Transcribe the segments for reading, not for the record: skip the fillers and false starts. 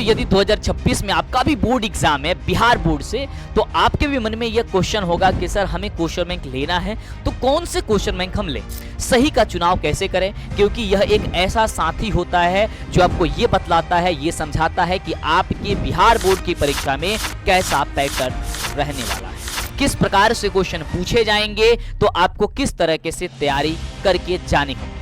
साथियों, यदि 2026 में आपका भी बोर्ड एग्जाम है बिहार बोर्ड से, तो आपके भी मन में यह क्वेश्चन होगा कि सर हमें क्वेश्चन बैंक लेना है तो कौन से क्वेश्चन बैंक हम लें, सही का चुनाव कैसे करें, क्योंकि यह एक ऐसा साथी होता है जो आपको ये बतलाता है, ये समझाता है कि आपके बिहार बोर्ड की परीक्षा में कैसा पैटर्न रहने वाला है, किस प्रकार से क्वेश्चन पूछे जाएंगे, तो आपको किस तरह से तैयारी करके जानी होगी।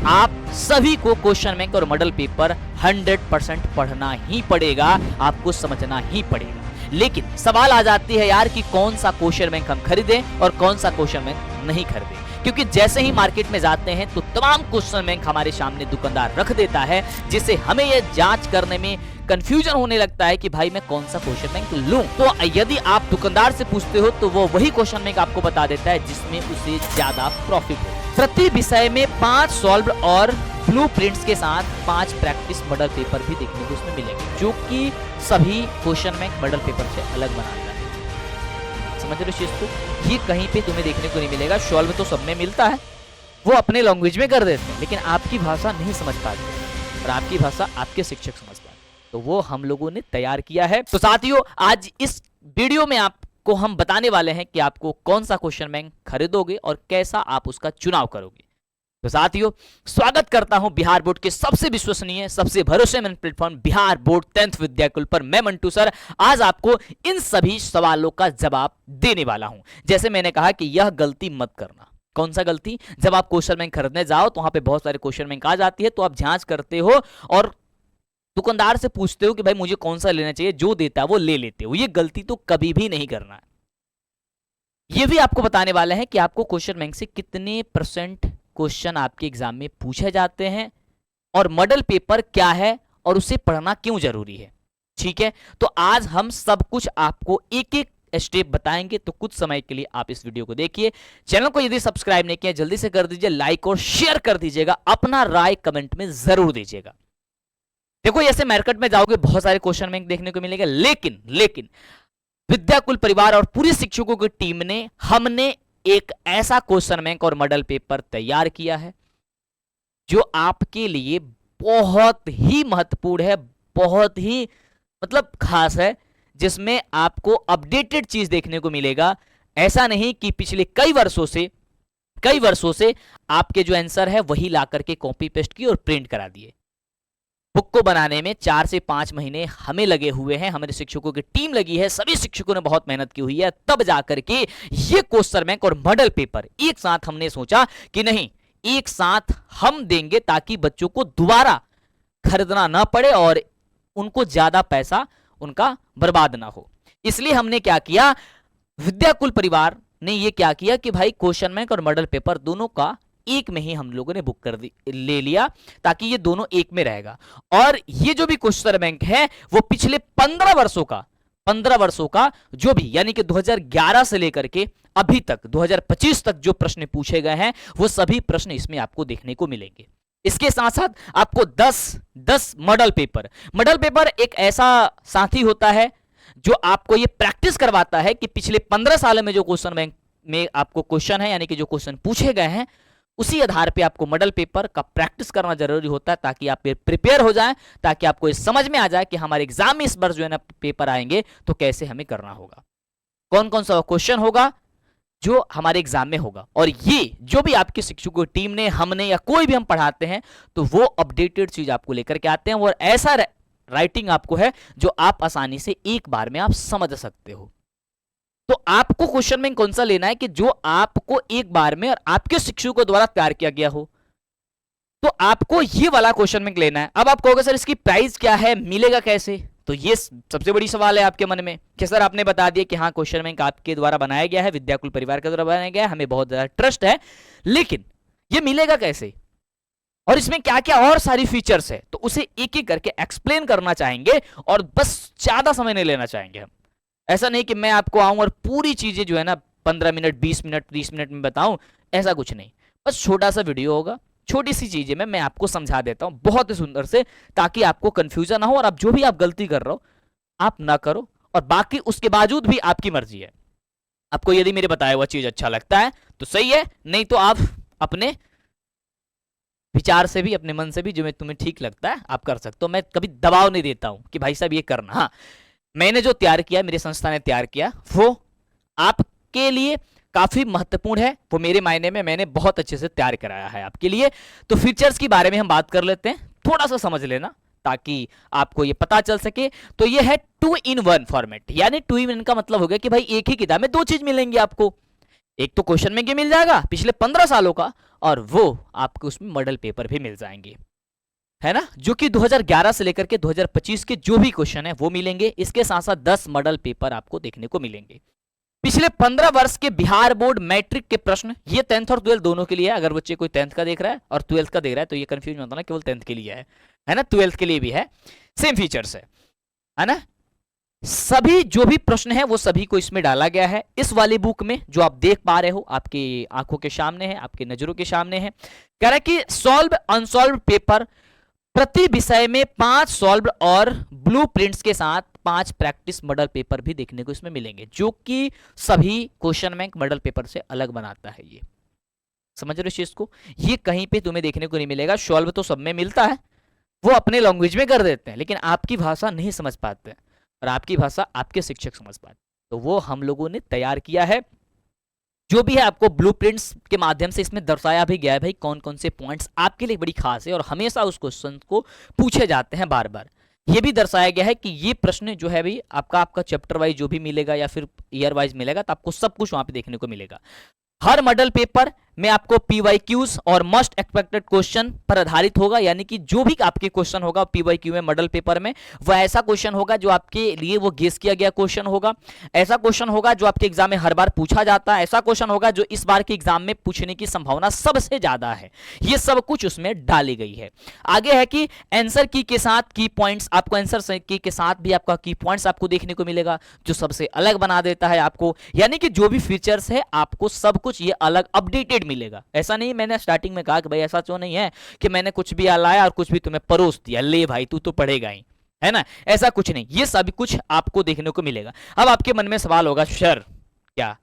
आप सभी को क्वेश्चन बैंक और मॉडल पेपर 100% पढ़ना ही पड़ेगा, आपको समझना ही पड़ेगा। लेकिन सवाल आ जाती है यार कि कौन सा क्वेश्चन बैंक हम खरीदें और कौन सा क्वेश्चन बैंक नहीं खरीदें, क्योंकि जैसे ही मार्केट में जाते हैं तो तमाम क्वेश्चन बैंक हमारे सामने दुकानदार रख देता है, जिससे हमें यह जांच करने में कंफ्यूजन होने लगता है कि भाई मैं कौन सा क्वेश्चन बैंक लूं। तो यदि आप दुकानदार से पूछते हो तो वो वही क्वेश्चन बैंक आपको बता देता है जिसमें उसे ज्यादा प्रॉफिट हो। प्रति विषय में 5 सॉल्व और ब्लूप्रिंट्स के साथ 5 प्रैक्टिस मॉडल पेपर भी देखने को उसमें मिलेंगे, जो कि सभी क्वेश्चन बैंक मॉडल पेपर से अलग बनाता है। समझ रहे हो चीज को? ये कहीं पे तुम्हें देखने को नहीं मिलेगा। सॉल्व तो सब में मिलता है, वो अपने लैंग्वेज में कर देते हैं, लेकिन आपकी भाषा नहीं समझ पाते और आपकी भाषा आपके शिक्षक समझ पाते, तो वो हम लोगों ने तैयार किया है। तो साथियों, आज इस वीडियो में आपको हम बताने वाले हैं कि आपको कौन सा क्वेश्चन बैंक खरीदोगे और कैसा आप उसका चुनाव करोगे। तो साथियों, स्वागत करता हूं बिहार बोर्ड के सबसे विश्वसनीय, सबसे भरोसेमंद platform Bihar board 10th Vidyakul पर। मैं मंटू सर आज आपको इन सभी सवालों का जवाब देने वाला हूं। जैसे मैंने कहा कि यह गलती मत करना। कौन सा गलती? जब आप क्वेश्चन बैंक खरीदने जाओ तो वहां पे बहुत सारे क्वेश्चन बैंक आ जाती है, तो आप जांच करते हो और दुकानदार से पूछते हो कि भाई मुझे कौन सा लेना चाहिए, जो देता है वो ले लेते हो। ये गलती तो कभी भी नहीं करना है। ये भी आपको बताने वाला है कि आपको क्वेश्चन बैंक से कितने % क्वेश्चन आपके एग्जाम में पूछे जाते हैं और मॉडल पेपर क्या है और उसे पढ़ना क्यों जरूरी है। ठीक है, तो आज हम सब कुछ आपको एक एक स्टेप बताएंगे, तो कुछ समय के लिए आप इस वीडियो को देखिए। चैनल को यदि सब्सक्राइब नहीं किया जल्दी से कर दीजिए, लाइक और शेयर कर दीजिएगा, अपना राय कमेंट में जरूर दीजिएगा। देखो, ऐसे मार्केट में जाओगे बहुत सारे क्वेश्चन बैंक देखने को मिलेंगे, लेकिन विद्याकुल परिवार और पूरी शिक्षकों की टीम ने हमने एक ऐसा क्वेश्चन बैंक और मॉडल पेपर तैयार किया है जो आपके लिए बहुत ही महत्वपूर्ण है, बहुत ही मतलब खास है, जिसमें आपको अपडेटेड चीज देखने को मिलेगा। ऐसा नहीं कि पिछले कई वर्षों से आपके जो आंसर है वही ला करके कॉपी पेस्ट की और प्रिंट करा दिए। बुक को बनाने में 4 से 5 महीने हमें लगे हुए हैं, हमारे शिक्षकों की टीम लगी है, सभी शिक्षकों ने बहुत मेहनत की हुई है, तब जाकर के ये क्वेश्चन बैंक और मॉडल पेपर एक साथ हमने सोचा कि नहीं, एक साथ हम देंगे ताकि बच्चों को दोबारा खरीदना ना पड़े और उनको ज्यादा पैसा उनका बर्बाद ना हो। इसलिए हमने क्या किया, विद्याकुल परिवार ने ये क्या किया कि भाई क्वेश्चन बैंक और मॉडल पेपर दोनों का एक में ही हम लोगों ने बुक ले लिया, ताकि ये दोनों एक में रहेगा। और ये जो भी क्वेश्चन बैंक है वो पिछले 15 वर्षों का जो भी, यानी कि 2011 से लेकर के अभी तक 2025 तक जो प्रश्न पूछे गए हैं वो सभी प्रश्न इसमें आपको देखने को मिलेंगे। इसके साथ साथ आपको 10 मॉडल पेपर एक ऐसा साथी होता है जो आपको ये प्रैक्टिस करवाता है कि पिछले 15 साल में जो क्वेश्चन बैंक में आपको क्वेश्चन है, यानी कि जो क्वेश्चन पूछे गए हैं, उसी आधार पे आपको मॉडल पेपर का प्रैक्टिस करना जरूरी होता है, ताकि आप प्रिपेयर हो जाएं, ताकि आपको ये समझ में आ जाए कि हमारे एग्जाम में इस बार जो है ना पेपर आएंगे तो कैसे हमें करना होगा, कौन कौन सा क्वेश्चन होगा जो हमारे एग्जाम में होगा। और ये जो भी आपकी शिक्षकों की टीम ने, हमने या कोई भी हम पढ़ाते हैं, तो वो अपडेटेड चीज आपको लेकर के आते हैं और ऐसा राइटिंग आपको है जो आप आसानी से एक बार में आप समझ सकते हो। तो आपको क्वेश्चन बैंक कौन सा लेना है कि जो आपको एक बार में और आपके शिक्षकों द्वारा तैयार किया गया हो, तो आपको ये वाला क्वेश्चन बैंक लेना है। अब आप कहोगे सर इसकी प्राइस क्या है, मिलेगा कैसे? तो ये सबसे बड़ी सवाल है आपके मन में कि सर आपने बता दिया कि हाँ क्वेश्चन बैंक आपके द्वारा बनाया गया है, विद्याकुल परिवार के द्वारा बनाया गया है, हमें बहुत ज्यादा ट्रस्ट है, लेकिन ये मिलेगा कैसे और इसमें क्या क्या और सारी फीचर्स है, तो उसे एक एक करके एक्सप्लेन करना चाहेंगे और बस ज्यादा समय नहीं लेना चाहेंगे हम। ऐसा नहीं कि मैं आपको आऊं और पूरी चीजें जो है ना 15 मिनट 20 मिनट 30 मिनट में बताऊं, ऐसा कुछ नहीं। बस छोटा सा वीडियो होगा, छोटी सी चीजें में मैं आपको समझा देता हूं बहुत ही सुंदर से, ताकि आपको कंफ्यूजन ना हो और आप जो भी आप गलती कर रहे हो आप ना करो, और बाकी उसके बावजूद भी आपकी मर्जी है। आपको यदि मेरे बताया हुआ चीज अच्छा लगता है तो सही है, नहीं तो आप अपने विचार से भी, अपने मन से भी, जो मैं तुम्हें ठीक लगता है आप कर सकते हो। मैं कभी दबाव नहीं देता हूं कि भाई साहब ये करना। हाँ, मैंने जो तैयार किया, मेरी संस्था ने तैयार किया, वो आपके लिए काफी महत्वपूर्ण है। वो मेरे मायने में मैंने बहुत अच्छे से तैयार कराया है आपके लिए। तो फीचर्स के बारे में हम बात कर लेते हैं, थोड़ा सा समझ लेना ताकि आपको ये पता चल सके। तो ये है 2-in-1 फॉर्मेट, यानी 2-in-1 का मतलब हो गया कि भाई एक ही किताब में दो चीज मिलेंगी आपको। एक तो क्वेश्चन बैंक मिल जाएगा पिछले 15 सालों का, और वो आपको उसमें मॉडल पेपर भी मिल जाएंगे, है ना, जो कि 2011 से लेकर के 2025 के जो भी क्वेश्चन है वो मिलेंगे। इसके साथ साथ 10 मॉडल पेपर आपको देखने को मिलेंगे। पिछले 15 वर्ष के बिहार बोर्ड मैट्रिक के प्रश्न, ये 10th और 12th दोनों के लिए है। अगर बच्चे कोई 10th का देख रहा है और 12th का देख रहा है तो ये कंफ्यूज मत होना, केवल 10th के लिए है ना, 12th के लिए भी है, सेम फीचर्स है ना। सभी जो भी प्रश्न है वो सभी को इसमें डाला गया है। इस वाली बुक में जो आप देख पा रहे हो, आपकी आंखों के सामने है, आपकी नजरों के सामने है, कह रहा है कि सॉल्व अनसॉल्व पेपर, प्रति विषय में 5 सॉल्व और ब्लूप्रिंट्स के साथ 5 प्रैक्टिस मॉडल पेपर भी देखने को इसमें मिलेंगे, जो कि सभी क्वेश्चन बैंक मॉडल पेपर से अलग बनाता है। ये समझ रहे हो इस चीज को, ये कहीं पे तुम्हें देखने को नहीं मिलेगा। सॉल्व तो सब में मिलता है, वो अपने लैंग्वेज में कर देते हैं, लेकिन आपकी भाषा नहीं समझ पाते और आपकी भाषा आपके शिक्षक समझ पाते, तो वो हम लोगों ने तैयार किया है। जो भी है आपको ब्लूप्रिंट्स के माध्यम से इसमें दर्शाया भी गया है भाई कौन कौन से पॉइंट्स आपके लिए बड़ी खास है और हमेशा उस क्वेश्चन को पूछे जाते हैं बार बार। ये भी दर्शाया गया है कि ये प्रश्न जो है भाई आपका चैप्टर वाइज जो भी मिलेगा या फिर ईयर वाइज मिलेगा, तो आपको सब कुछ वहां पे देखने को मिलेगा। हर मॉडल पेपर में आपको पीवाईक्यूज और मोस्ट एक्सपेक्टेड क्वेश्चन पर आधारित होगा, यानी कि जो भी आपके क्वेश्चन होगा पीवाईक्यू में मॉडल पेपर में, वह ऐसा क्वेश्चन होगा जो आपके लिए वो गेस किया गया क्वेश्चन होगा। ऐसा क्वेश्चन होगा जो आपके एग्जाम में हर बार पूछा जाता है। ऐसा क्वेश्चन होगा जो इस बार के एग्जाम में पूछने की संभावना सबसे ज्यादा है। ये सब कुछ उसमें डाली गई है। आगे है कि आंसर की के साथ की पॉइंट्स, आपको आंसर की के साथ भी आपका की पॉइंट्स आपको देखने को मिलेगा, जो सबसे अलग बना देता है आपको। यानी कि जो भी फीचर्स है आपको सब कुछ ये अलग अपडेटेड मिलेगा। ऐसा नहीं, मैंने स्टार्टिंग में कहा कि भाई ऐसा क्यों नहीं है कि मैंने कुछ भी लाया और कुछ भी तुम्हें परोस दिया, ले भाई तू तो पढ़ेगा ही, है ना, ऐसा कुछ नहीं। ये सब कुछ आपको देखने को मिलेगा। अब आपके मन में सवाल होगा सर क्या,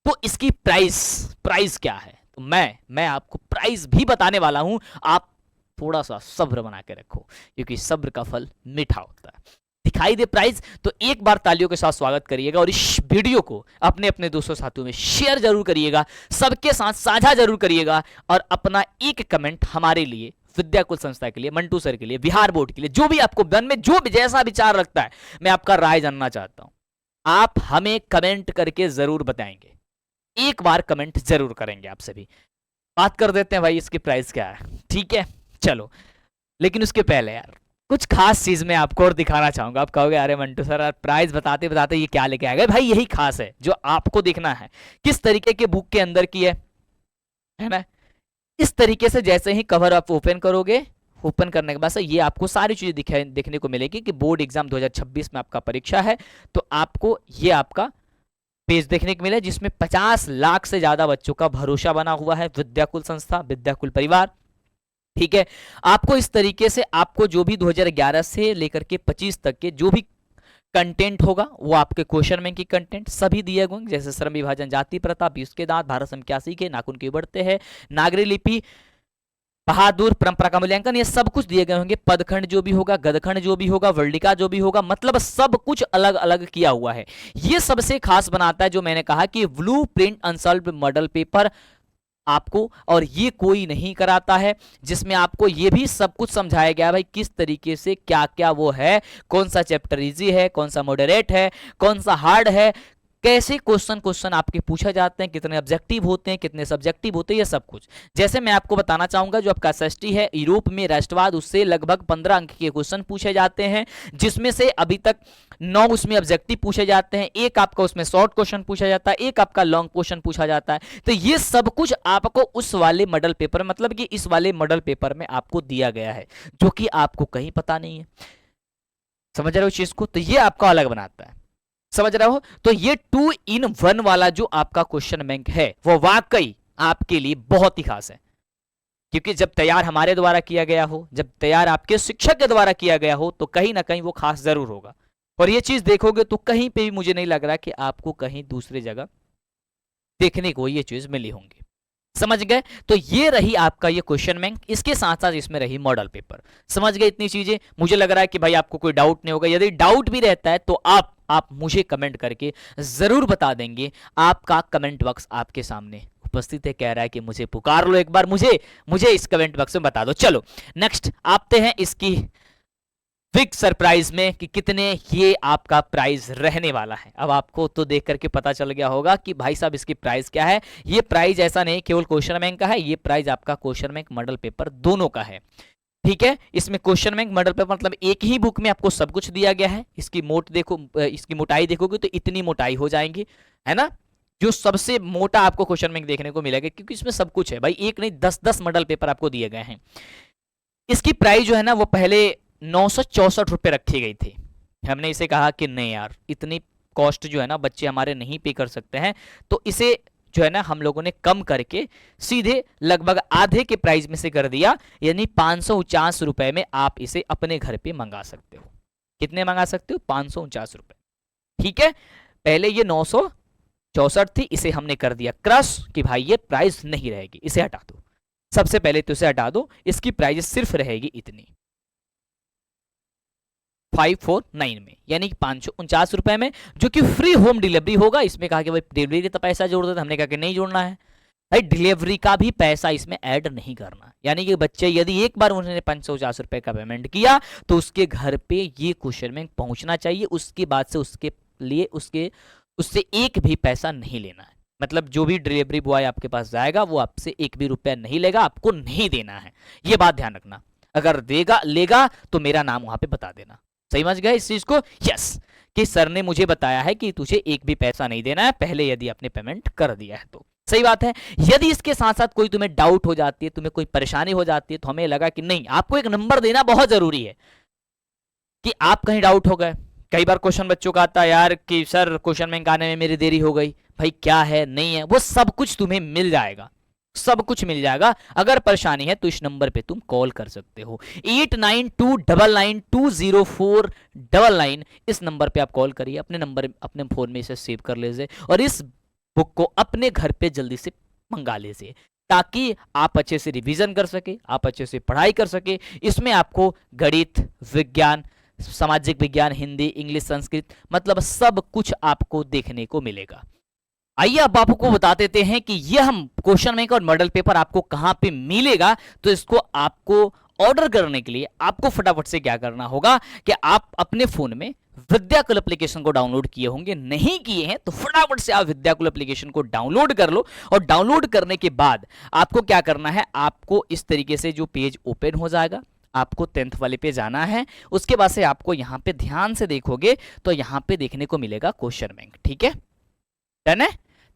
तो इसकी प्राइस क्या है? तो मैं आपको प्राइस भी बताने वाला हूं। आप थोड़ा सा सब्र बना के रखो, क्योंकि सब्र का फल मीठा होता है। दिखाई दे प्राइस तो एक बार तालियों के साथ स्वागत करिएगा और इस वीडियो को अपने अपने दोस्तों साथियों में शेयर जरूर करिएगा, सबके साथ साझा जरूर करिएगा, और अपना एक कमेंट हमारे लिए, विद्याकुल संस्था के लिए, मंटू सर के लिए, बिहार बोर्ड के लिए, जो भी आपको मन में जो भी जैसा विचार रखता है, मैं आपका राय जानना चाहता हूं। आप हमें कमेंट करके जरूर बताएंगे, एक बार कमेंट जरूर करेंगे। आप सभी बात कर देते हैं भाई इसकी प्राइस क्या है, ठीक है? चलो, लेकिन उसके पहले यार कुछ खास चीज मैं आपको और दिखाना चाहूंगा। आप कहोगे अरे मंटू सर प्राइस बताते बताते ये क्या लेके आएगा? भाई यही खास है जो आपको देखना है, किस तरीके के बुक के अंदर की है ना। इस तरीके से जैसे ही कवर आप ओपन करोगे, ओपन करने के बाद से ये आपको सारी चीजें देखने को मिलेगी कि बोर्ड एग्जाम 2026 में आपका परीक्षा है, तो आपको ये आपका पेज देखने को मिले जिसमें 50 लाख से ज्यादा बच्चों का भरोसा बना हुआ है, विद्याकुल संस्था, विद्याकुल परिवार, ठीक है। आपको इस तरीके से आपको जो भी 2011 से लेकर के 25 तक के जो भी कंटेंट होगा वो आपके क्वेश्चन में की कंटेंट सभी दिए गए, जैसे श्रम विभाजन, जाति प्रथा, 20 के दांत, भारत सम 81 के, नाखून क्यों बढ़ते हैं, नागरी लिपि, बहादुर, परंपरा का मूल्यांकन, ये सब कुछ दिए गए होंगे। पदखंड जो भी होगा, गदखंड जो भी होगा, वर्णिका जो भी होगा, मतलब सब कुछ अलग अलग किया हुआ है। ये सबसे खास बनाता है जो मैंने कहा कि blue print unsolved model paper आपको, और ये कोई नहीं कराता है, जिसमें आपको ये भी सब कुछ समझाया गया भाई किस तरीके से क्या क्या वो है, कौन सा चैप्टर इजी है, कौन सा मॉडरेट है, कौन सा हार्ड है, कैसे क्वेश्चन आपके पूछा जाते हैं, कितने ऑब्जेक्टिव होते हैं, कितने सब्जेक्टिव होते हैं, ये सब कुछ। जैसे मैं आपको बताना चाहूंगा जो आपका एसएसटी है यूरोप में राष्ट्रवाद, उससे लगभग 15 अंक के क्वेश्चन पूछे जाते हैं, जिसमें से अभी तक 9 उसमें ऑब्जेक्टिव पूछे जाते हैं, एक आपका उसमें शॉर्ट क्वेश्चन पूछा जाता है, एक आपका लॉन्ग क्वेश्चन पूछा जाता है। तो ये सब कुछ आपको उस वाले मॉडल पेपर, मतलब कि इस वाले मॉडल पेपर में आपको दिया गया है, जो कि आपको कहीं पता नहीं है। समझ रहे हो चीज को? तो ये आपका अलग बनाता है, समझ रहे हो? तो ये 2-in-1 वाला जो आपका क्वेश्चन बैंक है वो वाकई आपके लिए बहुत ही खास है, क्योंकि जब तैयार हमारे द्वारा किया गया हो, जब तैयार आपके शिक्षक के द्वारा किया गया हो, तो कहीं ना कहीं वो खास जरूर होगा। और ये चीज देखोगे तो कहीं पे भी मुझे नहीं लग रहा कि आपको कहीं दूसरी जगह देखने को ये चीज मिली होंगी। समझ गए? तो ये रही आपका ये क्वेश्चन बैंक, इसके साथ साथ इसमें रही मॉडल पेपर। समझ गए इतनी चीजें? मुझे लग रहा है कि भाई आपको कोई डाउट नहीं होगा। यदि डाउट भी रहता है तो आप मुझे कमेंट करके जरूर बता देंगे। आपका कमेंट बॉक्स आपके सामने उपस्थित है, कह रहा है कि मुझे पुकार लो एक बार, मुझे इस कमेंट बॉक्स में बता दो। चलो नेक्स्ट आते हैं इसकी बिग सरप्राइज में कि कितने ये आपका प्राइस रहने वाला है। अब आपको तो देख करके पता चल गया होगा कि भाई साहब इसकी प्राइस क्या है। ये प्राइस ऐसा नहीं केवल क्वेश्चन बैंक का है, ये प्राइस आपका क्वेश्चन बैंक मॉडल पेपर दोनों का है। ठीक है, इसमें क्वेश्चन बैंक मॉडल पेपर मतलब एक ही बुक में आपको सब कुछ दिया गया है। इसकी इसकी मोटाई देखोगे तो इतनी मोटाई हो जाएंगी, है ना। जो सबसे मोटा आपको क्वेश्चन बैंक देखने को मिलेगा, क्योंकि इसमें सब कुछ है भाई, एक नहीं 10-10 मॉडल पेपर आपको दिए गए हैं। इसकी प्राइस जो है ना वो पहले 964 रुपये रखी गई थी। हमने इसे कहा कि नहीं यार, इतनी कॉस्ट जो है ना बच्चे हमारे नहीं पे कर सकते हैं, तो इसे जो है ना हम लोगों ने कम करके सीधे लगभग आधे के प्राइस में से कर दिया, यानी 549 रुपए में आप इसे अपने घर पे मंगा सकते हो। कितने मंगा सकते हो? 549 रुपए। ठीक है, पहले ये 964 थी, इसे हमने कर दिया क्रश कि भाई ये प्राइस नहीं रहेगी, इसे हटा दो। सबसे पहले तो इसे हटा दो, इसकी प्राइस सिर्फ रहेगी इतनी 549 में, यानी 549 रुपए में, जो कि फ्री होम डिलीवरी होगा। इसमें कहा कि भाई डिलीवरी का पैसा जोड़ देते, हमने कहा कि नहीं जोड़ना है भाई, डिलीवरी का भी पैसा इसमें ऐड नहीं करना। यानी कि बच्चे यदि एक बार उन्होंने 550 रुपए का पेमेंट किया तो उसके घर पे ये क्वेश्चन बैंक पहुंचना चाहिए। उसके बाद से उसके लिए उससे एक भी पैसा नहीं लेना है। मतलब जो भी डिलीवरी बॉय आपके पास जाएगा वो आपसे एक भी रुपया नहीं लेगा, आपको नहीं देना है। ये बात ध्यान रखना। अगर देगा लेगा तो मेरा नाम वहां पे बता देना। सही समझ गए इस चीज को? यस, कि सर ने मुझे बताया है कि तुझे एक भी पैसा नहीं देना है पहले, यदि आपने पेमेंट कर दिया है तो। सही बात है। यदि इसके साथ साथ कोई तुम्हें डाउट हो जाती है, तुम्हें कोई परेशानी हो जाती है, तो हमें लगा कि नहीं, आपको एक नंबर देना बहुत जरूरी है कि आप कहीं डाउट हो गए। कई बार क्वेश्चन बच्चों का आता है यार कि सर क्वेश्चन बैंक आने में मेरी देरी हो गई, भाई क्या है नहीं है, वो सब कुछ तुम्हें मिल जाएगा, सब कुछ मिल जाएगा। अगर परेशानी है तो इस नंबर पे तुम कॉल कर सकते हो, 8929920499। इस नंबर पे आप कॉल करिए, अपने नंबर अपने फोन में इसे सेव कर लीजिए और इस बुक को अपने घर पे जल्दी से मंगा लीजिए, ताकि आप अच्छे से रिवीजन कर सके, आप अच्छे से पढ़ाई कर सके। इसमें आपको गणित, विज्ञान, सामाजिक विज्ञान, हिंदी, इंग्लिश, संस्कृत, मतलब सब कुछ आपको देखने को मिलेगा। आइए अब आपको बता देते हैं कि यह हम क्वेश्चन बैंक और मॉडल पेपर आपको कहां पे मिलेगा। तो इसको आपको ऑर्डर करने के लिए आपको फटाफट से क्या करना होगा कि आप अपने फोन में विद्याकुल एप्लीकेशन को डाउनलोड किए होंगे, नहीं किए हैं तो फटाफट से आप विद्याकुल एप्लीकेशन को डाउनलोड कर लो। और डाउनलोड करने के बाद आपको क्या करना है, आपको इस तरीके से जो पेज ओपन हो जाएगा, आपको 10th वाले पे जाना है। उसके बाद से आपको यहाँ पे ध्यान से देखोगे तो यहाँ पे देखने को मिलेगा क्वेश्चन बैंक। ठीक है, डन है।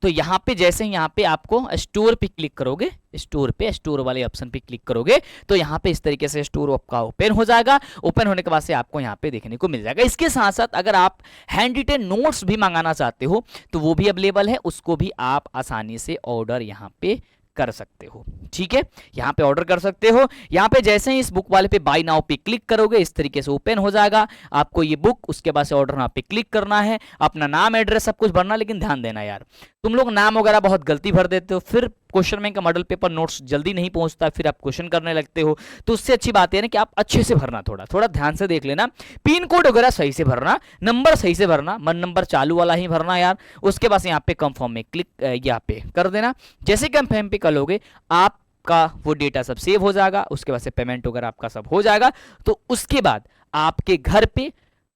तो यहाँ पे जैसे यहाँ पे आपको स्टोर पे क्लिक करोगे, स्टोर वाले ऑप्शन पे क्लिक करोगे तो यहाँ पे इस तरीके से स्टोर आपका ओपन हो जाएगा। ओपन होने के बाद से आपको यहाँ पे देखने को मिल जाएगा। इसके साथ साथ अगर आप हैंड रिटेन नोट्स भी मंगाना चाहते हो तो वो भी अवेलेबल है, उसको भी आप आसानी से ऑर्डर यहाँ पे कर सकते हो। ठीक है, यहाँ पे ऑर्डर कर सकते हो। यहाँ पे जैसे ही इस बुक वाले पे बाय नाउ पे क्लिक करोगे इस तरीके से ओपन हो जाएगा। आपको ये बुक, उसके बाद से ऑर्डर नाउ पे क्लिक करना है, अपना नाम, एड्रेस सब कुछ भरना। लेकिन ध्यान देना यार, तुम लोग नाम वगैरह बहुत गलती भर देते हो, फिर क्वेश्चन बैंक का मॉडल पेपर नोट्स जल्दी नहीं पहुंचता, फिर आप क्वेश्चन करने लगते हो। तो उससे अच्छी बात है ना कि आप अच्छे से भरना, थोड़ा ध्यान से देख लेना, पिन कोड वगैरह सही से भरना, नंबर सही से भरना, मन नंबर चालू वाला ही भरना यार। उसके बाद यहाँ पे कंफर्म में क्लिक यहाँ पे कर देना। जैसे कंफर्म पे करोगे आपका वो डेटा सब सेव हो जाएगा, उसके बाद से पेमेंट वगैरह आपका सब हो जाएगा। तो उसके बाद आपके घर पे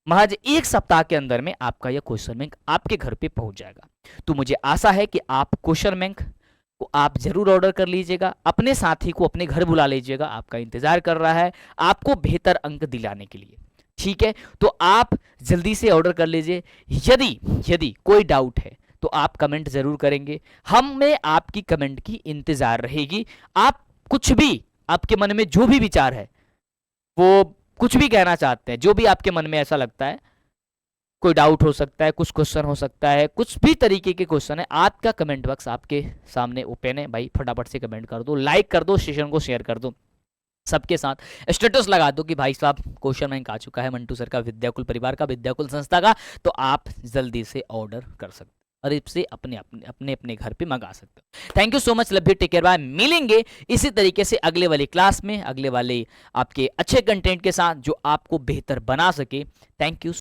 महज 1 सप्ताह के अंदर में आपका यह क्वेश्चन बैंक आपके घर पे पहुंच जाएगा। तो मुझे आशा है कि आप क्वेश्चन बैंक को आप जरूर ऑर्डर कर लीजिएगा, अपने साथी को अपने घर बुला लीजिएगा, आपका इंतजार कर रहा है आपको बेहतर अंक दिलाने के लिए। ठीक है, तो आप जल्दी से ऑर्डर कर लीजिए। यदि कोई डाउट है तो आप कमेंट जरूर करेंगे, हमें आपकी कमेंट की इंतजार रहेगी। आप कुछ भी, आपके मन में जो भी विचार है, वो कुछ भी कहना चाहते हैं, जो भी आपके मन में ऐसा लगता है, कोई डाउट हो सकता है, कुछ क्वेश्चन हो सकता है, कुछ भी तरीके के क्वेश्चन है, आपका कमेंट बॉक्स आपके सामने ओपन है भाई। फटाफट से कमेंट कर दो, लाइक कर दो, सेशन को शेयर कर दो, सबके साथ स्टेटस लगा दो कि भाई साहब क्वेश्चन बैंक आ चुका है मंटू सर का, विद्याकुल परिवार का, विद्याकुल संस्था का। तो आप जल्दी से ऑर्डर कर सकते। और इससे अपने अपने अपने घर पे मंगा सकते हो। Thank you so much, love you, take care, bye. मिलेंगे इसी तरीके से अगले वाली क्लास में, अगले वाले आपके अच्छे कंटेंट के साथ जो आपको बेहतर बना सके। Thank you.